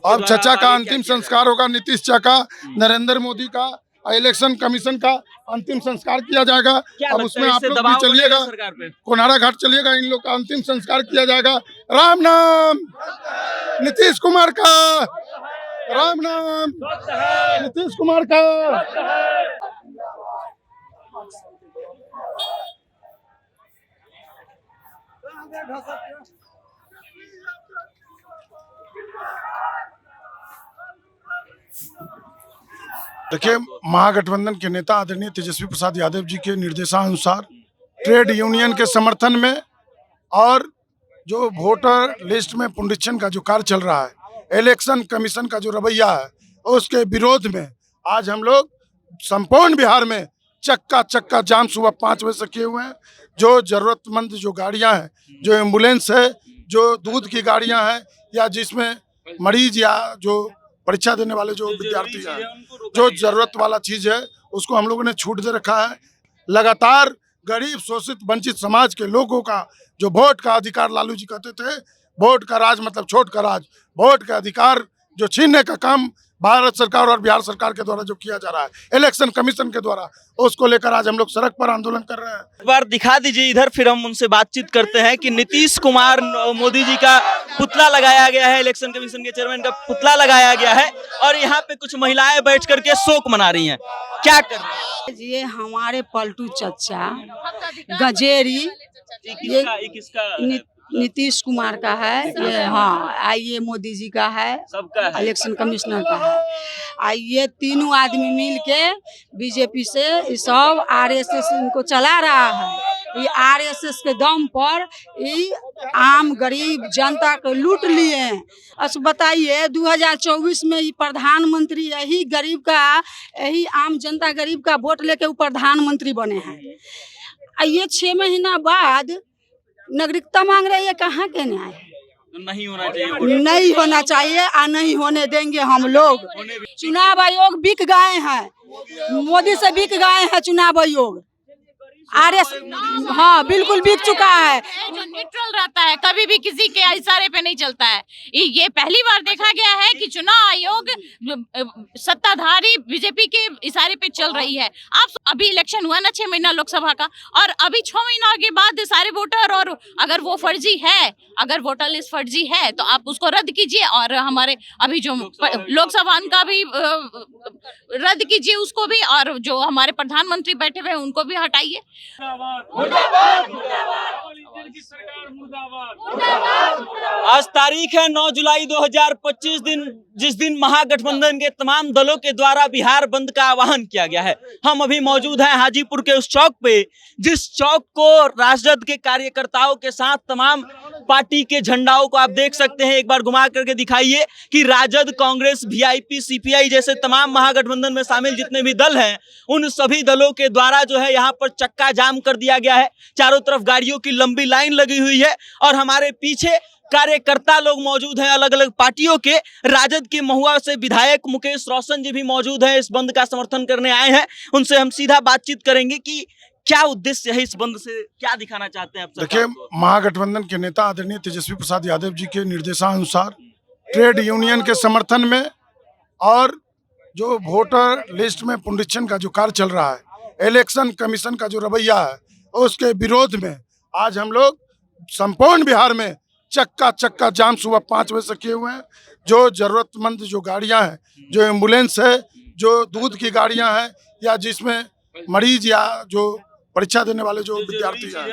अब चचा का अंतिम संस्कार होगा, नीतीश चाचा का, नरेंद्र मोदी का, इलेक्शन कमीशन का अंतिम संस्कार किया जाएगा। अब उसमें आप लोग भी चलिएगा, कोनारा घाट चलिएगा, इन लोग का अंतिम संस्कार किया जाएगा। राम नाम नीतीश कुमार का, राम नाम नीतीश कुमार का। देखिए, महागठबंधन के नेता आदरणीय तेजस्वी प्रसाद यादव जी के निर्देशानुसार ट्रेड यूनियन के समर्थन में और जो वोटर लिस्ट में पुनरीक्षण का जो कार्य चल रहा है, इलेक्शन कमीशन का जो रवैया है, उसके विरोध में आज हम लोग संपूर्ण बिहार में चक्का जाम सुबह 5 बजे से किए हुए हैं। जो जरूरतमंद जो गाड़ियां हैं, जो एम्बुलेंस है, जो दूध की गाड़ियां हैं, या जिसमें मरीज या जो परीक्षा देने वाले जो विद्यार्थी हैं, जो जरूरत वाला चीज है, उसको हम लोगों ने छूट दे रखा है। लगातार गरीब शोषित वंचित समाज के लोगों का जो वोट का अधिकार, लालू जी कहते थे वोट का राज मतलब छोट का राज, वोट का अधिकार जो छीनने का काम भारत सरकार और बिहार सरकार के द्वारा जो किया जा रहा है, इलेक्शन कमीशन के द्वारा, उसको लेकर आज हम लोग सड़क पर आंदोलन कर रहे हैं। एक बार दिखा दीजिए इधर, फिर हम उनसे बातचीत करते हैं कि नीतीश कुमार मोदी जी का पुतला लगाया गया है, इलेक्शन कमीशन के चेयरमैन का पुतला लगाया गया है, और यहाँ पे कुछ महिलाएं बैठ करके शोक मना रही हैं। क्या कर रही हैं? ये हमारे पलटू चचा गजेरी, ये किसका? नीतीश कुमार का है ये। हाँ, ये मोदी जी का है, सबका है, इलेक्शन कमिश्नर का है। ये तीनों आदमी मिल के बीजेपी से सब आरएसएस इनको चला रहा है। ये आरएसएस के दम पर ये आम गरीब जनता को लूट लिए हैं। अच्छा बताइए, 2024 में ये प्रधानमंत्री यही गरीब का, यही आम जनता गरीब का वोट लेके वो प्रधानमंत्री बने हैं। ये 6 महीना बाद नागरिकता मांग रहे हैं। कहाँ के न्याय है? नहीं होना चाहिए, नहीं होना चाहिए और नहीं होने देंगे हम लोग। चुनाव आयोग बिक गए हैं, मोदी से बिक गए हैं चुनाव आयोग। आरएस हाँ बिल्कुल बिक चुका है। जो न्यूट्रल रहता है, कभी भी किसी के इशारे पे नहीं चलता है। ये पहली बार देखा गया है कि चुनाव आयोग सत्ताधारी बीजेपी के इशारे पे चल रही है। आप अभी इलेक्शन हुआ ना 6 महीना लोकसभा का, और अभी 6 महीना के बाद सारे वोटर, और अगर वो फर्जी है, अगर वोटर लिस्ट फर्जी है तो आप उसको रद्द कीजिए, और हमारे अभी जो लोकसभा का भी रद्द कीजिए उसको भी, और जो हमारे प्रधानमंत्री बैठे हुए हैं उनको भी हटाइए। आज तारीख है 9 जुलाई 2025 दिन, जिस दिन महागठबंधन के तमाम दलों के द्वारा बिहार बंद का आह्वान किया गया है। हम अभी मौजूद हैं हाजीपुर के उस चौक पे, जिस चौक को राजद के कार्यकर्ताओं के साथ तमाम पार्टी के झंडाओं को आप देख सकते हैं। एक बार घुमा करके दिखाइए कि राजद, कांग्रेस, वीआईपी, सीपीआई जैसे तमाम महागठबंधन में शामिल जितने भी दल हैं, उन सभी दलों के द्वारा जो है यहाँ पर चक्का जाम कर दिया गया है। चारों तरफ गाड़ियों की लंबी लाइन लगी हुई है, और हमारे पीछे कार्यकर्ता लोग मौजूद हैं अलग अलग पार्टियों के। राजद के महुआ से विधायक मुकेश रोशन जी भी मौजूद हैं, इस बंद का समर्थन करने आए हैं। उनसे हम सीधा बातचीत करेंगे कि क्या उद्देश्य है इस बंद से, क्या दिखाना चाहते हैं आप? देखिए, महागठबंधन के नेता आदरणीय तेजस्वी प्रसाद यादव जी के निर्देशानुसार ट्रेड यूनियन के समर्थन में और जो वोटर लिस्ट में पुनरीक्षण का जो कार्य चल रहा है, इलेक्शन कमीशन का जो रवैया है, उसके विरोध में आज हम लोग संपूर्ण बिहार में चक्का जाम सुबह 5 बजे से किए हुए हैं। जो जरूरतमंद जो गाड़ियां हैं, जो एम्बुलेंस है, जो दूध की गाड़ियां हैं, या जिसमें मरीज या जो परीक्षा देने वाले जो विद्यार्थी हैं,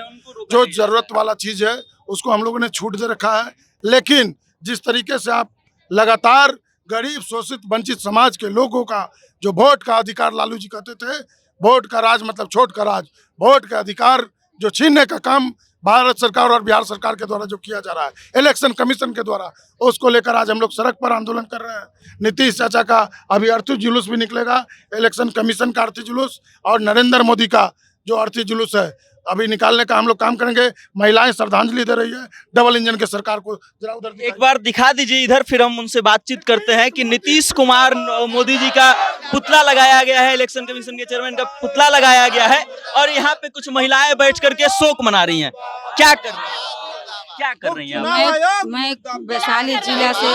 जो जरूरत वाला चीज है, उसको हम लोगों ने छूट दे रखा है। लेकिन जिस तरीके से आप लगातार गरीब शोषित वंचित समाज के लोगों का जो वोट का अधिकार, लालू जी कहते थे वोट का राज मतलब छोट का राज, वोट का अधिकार जो छीनने का काम भारत सरकार और बिहार सरकार के द्वारा जो किया जा रहा है, इलेक्शन कमीशन के द्वारा, उसको लेकर आज हम लोग सड़क पर आंदोलन कर रहे हैं। नीतीश चाचा का अभी अर्थी जुलूस भी निकलेगा, इलेक्शन कमीशन का अर्थी जुलूस, और नरेंद्र मोदी का जो अर्थी जुलूस है अभी निकालने का हम लोग काम करेंगे। महिलाएं श्रद्धांजलि दे रही है डबल इंजन के सरकार को। जरा उधर एक बार दिखा दीजिए इधर, फिर हम उनसे बातचीत करते हैं कि नीतीश कुमार मोदी जी का पुतला लगाया गया है, इलेक्शन कमीशन के चेयरमैन का पुतला लगाया गया है, और यहाँ पे कुछ महिलाएं बैठ करके शोक मना रही हैं। क्या कर रही हैं? क्या कर रही हैं आप? मैं वैशाली जिला से,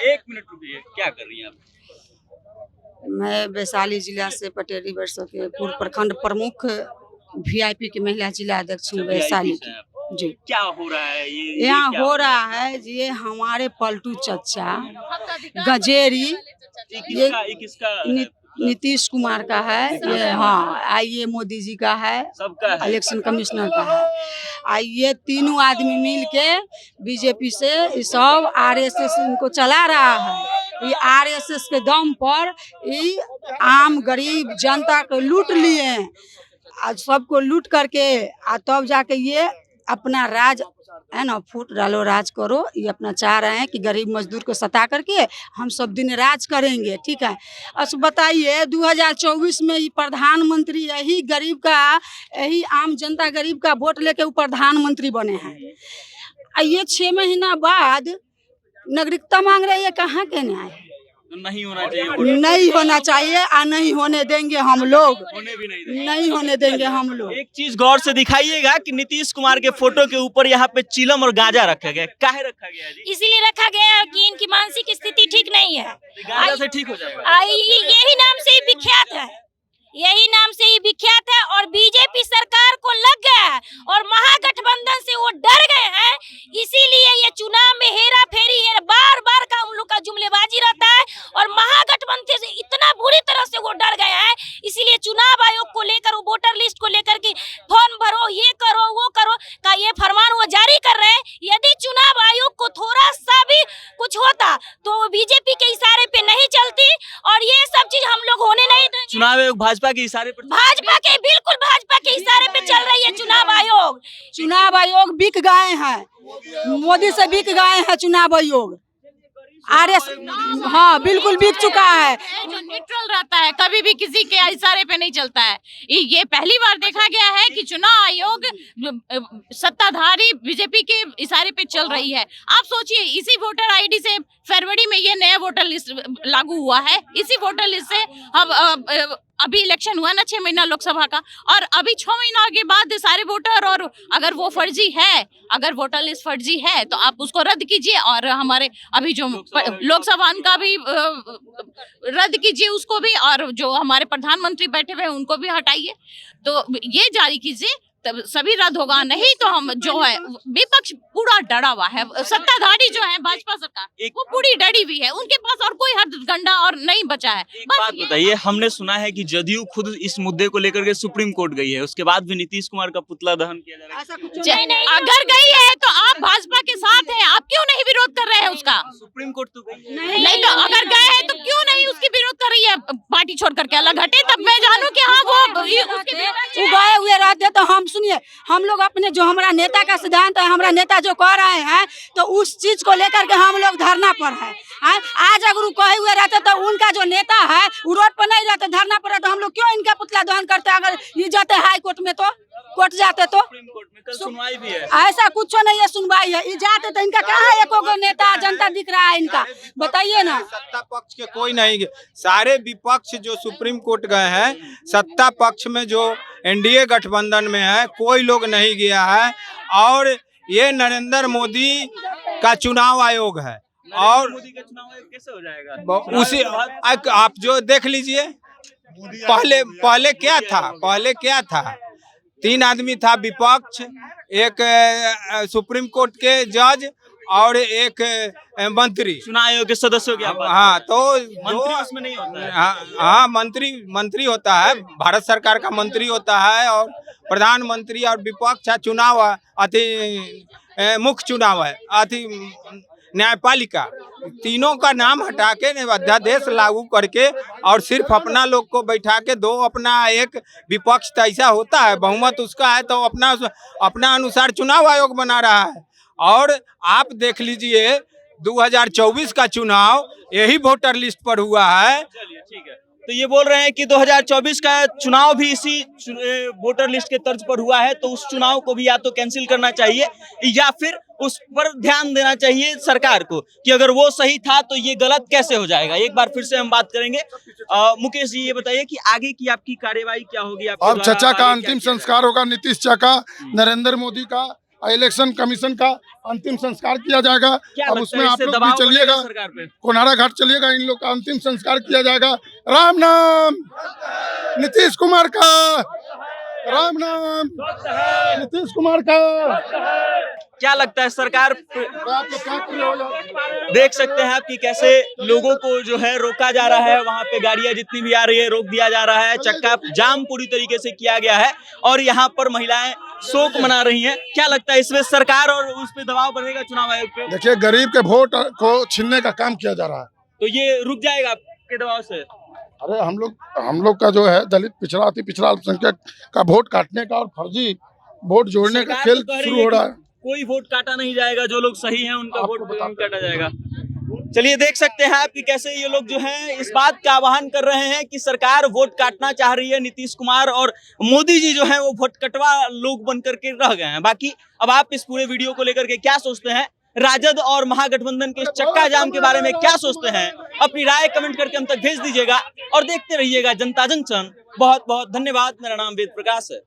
1 मिनट रुकिए, क्या कर रही हैं आप? मैं वैशाली जिला से पटेरी वर्षों के पूर्व प्रखंड प्रमुख वीआईपी के महिला जिला अध्यक्ष हूँ वैशाली से हैं आप। की। जी, क्या हो रहा है ये यहाँ क्या हो रहा है ये हमारे पलटू चचा गजेरी, ये किसका है? नीतीश कुमार का है ये, हाँ आइए मोदी जी का है, सबका है। इलेक्शन कमिश्नर का है। आइए तीनों आदमी मिल के बीजेपी से ये सब आरएसएस इनको चला रहा है। ये आरएसएस के दम पर ये आम गरीब जनता को लूट लिए हैं। आज सबको लूट करके तब जाके ये अपना राज है ना, फूट डालो राज करो, ये अपना चाह रहे हैं कि गरीब मजदूर को सता करके हम सब दिन राज करेंगे। ठीक है, अच्छा बताइए 2024 में ये प्रधानमंत्री यही गरीब का, यही आम जनता गरीब का वोट लेके वो प्रधानमंत्री बने हैं। ये 6 महीना बाद नागरिकता मांग रहे हैं, कहाँ के न्याय है? तो नहीं होना चाहिए, नहीं होना चाहिए और नहीं होने देंगे हम लोग, होने भी नहीं देंगे। नहीं होने देंगे हम लोग। एक चीज गौर से दिखाइएगा कि नीतीश कुमार के फोटो के ऊपर यहाँ पे चिलम और गांजा रखा गया, काहे रखा गया है जी? इसीलिए रखा गया है कि इनकी मानसिक स्थिति ठीक नहीं है। गांजा से ठीक हो जाएगा। यही नाम से ही विख्यात है, यही नाम से ही विख्यात है। और बीजेपी सरकार को लग गया है और महागठबंधन से वो डर गए हैं, इसीलिए ये चुनाव में हेरा फेरी है, बार बार का उन लोग का जुमलेबाजी रहता है। और महागठबंधन से इतना बुरी तरह से वो डर गए हैं, इसीलिए चुनाव आयोग को लेकर, वोटर लिस्ट को लेकर के फॉर्म भरो, ये करो वो करो का ये फरमान वो जारी कर रहे हैं। यदि चुनाव आयोग को थोड़ा सा भी कुछ होता तो बीजेपी के इशारे पे नहीं चलती और ये सब चीज हम लोग होने नहीं देंगे। चुनाव आयोग भाजपा के इशारे पर, भाजपा के, बिल्कुल भाजपा के इशारे पे चल रही है चुनाव आयोग। चुनाव आयोग बिक गए हैं, मोदी से बिक गए हैं चुनाव आयोग। आरएस हाँ बिल्कुल बिक चुका है। जो न्यूट्रल रहता है, कभी भी किसी के इशारे पे नहीं चलता है। ये पहली बार देखा गया है कि चुनाव आयोग सत्ताधारी बीजेपी के इशारे पे चल रही है। आप सोचिए, इसी वोटर आईडी से फरवरी में ये नया वोटर लिस्ट लागू हुआ है। इसी वोटर लिस्ट से हम अभी इलेक्शन हुआ ना 6 महीना लोकसभा का, और अभी 6 महीना के बाद सारे वोटर, और अगर वो फर्जी है, अगर वोटर लिस्ट फर्जी है तो आप उसको रद्द कीजिए, और हमारे अभी जो लोकसभा का भी रद्द कीजिए उसको भी, और जो हमारे प्रधानमंत्री बैठे हुए हैं उनको भी हटाइए। तो ये जारी कीजिए, तब सभी रद्द होगा। नहीं तो हम जो है, विपक्ष पूरा डरा हुआ है, सत्ताधारी जो है भाजपा सरकार वो पूरी डरी हुई है, उनके पास और कोई हथकंडा और नहीं बचा है। एक बात बताइए, हमने सुना है कि जदयू खुद इस मुद्दे को लेकर के सुप्रीम कोर्ट गई है, उसके बाद भी नीतीश कुमार का पुतला दहन किया जा रहा है। अगर गई है तो आप भाजपा के साथ हैं, आप क्यों नहीं विरोध कर रहे हैं उसका? सुप्रीम कोर्ट तो गई है। नहीं तो अगर गए हैं तो क्यों नहीं उसकी विरोध कर रही है? पार्टी छोड़ करके अलग हटे, तब मैं जानूं कि हाँ वो गए हुए रहते तो हम सुनिए, हम लोग अपने जो हमारा नेता का सिद्धांत है, हमारा नेता जो कह रहे हैं तो उस चीज को लेकर के हम लोग धरना पर है। आज अगर वो कहे हुए रहते तो उनका जो नेता है वो रोड पर नहीं रहते, धरना पर रहते, हम लोग क्यों इनका पुतला दहन करते? अगर ये जाते हाई कोर्ट में तो, कोर्ट जाते तो सुप्रीम कोर्ट में कल सुनवाई भी है। ऐसा कुछ नहीं है, सुनवाई है। ये जाते तो इनका कहाँ है एको नेता जनता दिख रहा है इनका, बताइए ना। सत्ता पक्ष के कोई नहीं गए, सारे विपक्ष जो सुप्रीम कोर्ट गए हैं, सत्ता पक्ष में जो एनडीए गठबंधन में है कोई लोग नहीं गया है। और ये नरेंद्र मोदी का चुनाव आयोग है, और मोदी का चुनाव आयोग कैसे हो जाएगा? उसी आप जो देख लीजिए, पहले क्या था 3 आदमी था विपक्ष, एक सुप्रीम कोर्ट के जज और एक मंत्री, चुनाव आयोग के सदस्यों की बात। हाँ तो मंत्री उसमें नहीं होता है। हाँ मंत्री होता है, भारत सरकार का मंत्री होता है, और प्रधानमंत्री और विपक्ष है। चुनाव मुख्य चुनाव है, न्यायपालिका, तीनों का नाम हटा के अध्यादेश लागू करके और सिर्फ अपना लोग को बैठा के दो अपना एक विपक्ष तो ऐसा होता है, बहुमत उसका है तो अपना अनुसार चुनाव आयोग बना रहा है। और आप देख लीजिए 2024 का चुनाव यही वोटर लिस्ट पर हुआ है। चलिए ठीक है, तो ये बोल रहे हैं कि 2024 का चुनाव भी इसी वोटर लिस्ट के तर्ज पर हुआ है, तो उस चुनाव को भी या तो कैंसिल करना चाहिए या फिर उस पर ध्यान देना चाहिए सरकार को कि अगर वो सही था तो ये गलत कैसे हो जाएगा। एक बार फिर से हम बात करेंगे। मुकेश जी ये बताइए कि आगे की आपकी कार्यवाही क्या होगी? अब चचा का अंतिम संस्कार होगा, नीतीश चाचा का, नरेंद्र मोदी का, इलेक्शन कमीशन का अंतिम संस्कार किया जाएगा। क्या अब लगता उसमें है आप इससे लोग भी दबाव बनेगा चलिएगा, सरकार पे? कोनारा घाट चलिएगा, इन लोग का अंतिम संस्कार किया जाएगा। राम नाम नीतीश कुमार का, राम नाम नीतीश कुमार का। क्या लगता है सरकार आप लोग क्या कर रहे हो यार? देख सकते हैं आप कि कैसे लोगों को जो है रोका जा रहा है, वहां पे गाड़ियां जितनी भी आ रही है रोक दिया जा रहा है, चक्का जाम पूरी तरीके से किया गया है और यहाँ पर महिलाएं शोक मना रही हैं। क्या लगता है इसमें सरकार और उस पे दबाव बढ़ेगा चुनाव आयोग पे? देखिए, गरीब के वोट को छीनने का काम किया जा रहा है। तो ये रुक जाएगा आपके दबाव से? अरे हम लोग का जो है दलित, पिछड़ा, अति पिछड़ा, अल्पसंख्यक का वोट काटने का और फर्जी वोट जोड़ने का सरकार खेल तो कह रही शुरू हो है रहा कि है। कोई वोट काटा नहीं जाएगा, जो लोग सही हैं उनका आपको वोट बताते नहीं काटा जाएगा। चलिए देख सकते हैं आप कि कैसे ये लोग जो हैं इस बात का आह्वान कर रहे हैं कि सरकार वोट काटना चाह रही है। नीतीश कुमार और मोदी जी जो हैं वो वोट कटवा लोग बन करके रह गए हैं। बाकी अब आप इस पूरे वीडियो को लेकर के क्या सोचते हैं, राजद और महागठबंधन के चक्का जाम के बारे में क्या सोचते हैं, अपनी राय कमेंट करके हम तक भेज दीजिएगा और देखते रहिएगा जनता जंक्शन। बहुत बहुत धन्यवाद। मेरा नाम वेद प्रकाश है।